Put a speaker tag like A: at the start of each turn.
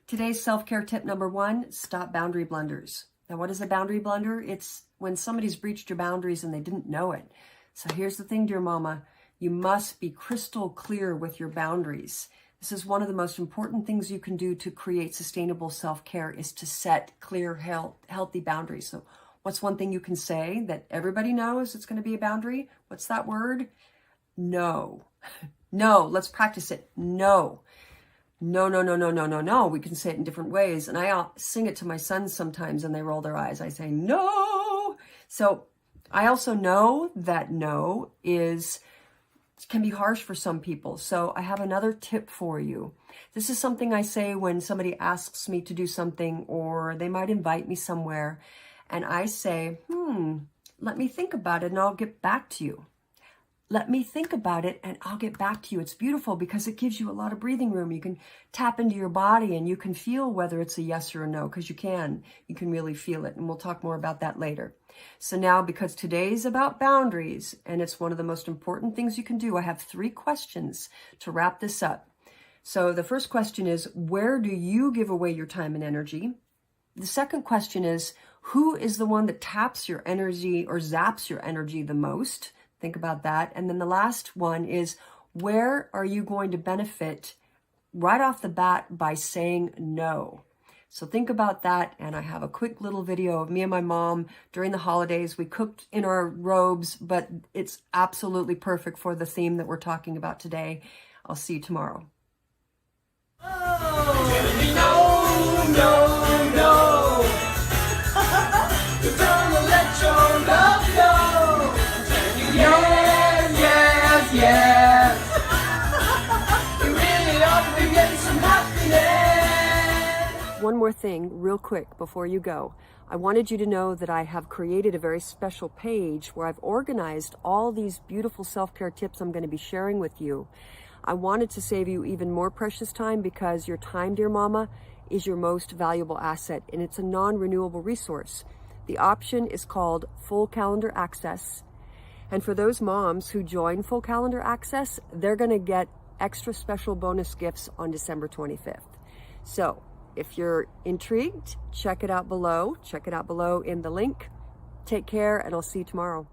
A: Today's self-care tip number 1, stop boundary blunders. Now, what is a boundary blunder? It's when somebody's breached your boundaries and they didn't know it. So here's the thing, dear mama, you must be crystal clear with your boundaries. This is one of the most important things you can do to create sustainable self-care is to set clear, healthy boundaries. So what's one thing you can say that everybody knows it's going to be a boundary? What's that word? No. No, let's practice it. No. No, no, no, no, no, no, no. We can say it in different ways. And I sing it to my sons sometimes and they roll their eyes. I say, no. So I also know that no can be harsh for some people. So I have another tip for you. This is something I say when somebody asks me to do something or they might invite me somewhere. And I say, let me think about it and I'll get back to you. Let me think about it and I'll get back to you. It's beautiful because it gives you a lot of breathing room. You can tap into your body and you can feel whether it's a yes or a no, because you can really feel it. And we'll talk more about that later. So now, because today's about boundaries and it's one of the most important things you can do, I have 3 questions to wrap this up. So the first question is, where do you give away your time and energy? The second question is, who is the one that taps your energy or zaps your energy the most? Think about that. And then the last one is, where are you going to benefit right off the bat by saying no? So think about that. And I have a quick little video of me and my mom during the holidays. We cooked in our robes, but it's absolutely perfect for the theme that we're talking about today. I'll see you tomorrow.
B: Oh, no, no, no. You're gonna let your love go. Yes, yes, yes. You really ought to be getting some happiness.
A: One more thing real quick before you go. I wanted you to know that I have created a very special page where I've organized all these beautiful self-care tips I'm going to be sharing with you. I wanted to save you even more precious time because your time, dear mama, is your most valuable asset and it's a non-renewable resource. The option is called Full Calendar Access. And for those moms who join Full Calendar Access, they're going to get extra special bonus gifts on December 25th. So if you're intrigued, check it out below. Check it out below in the link. Take care, and I'll see you tomorrow.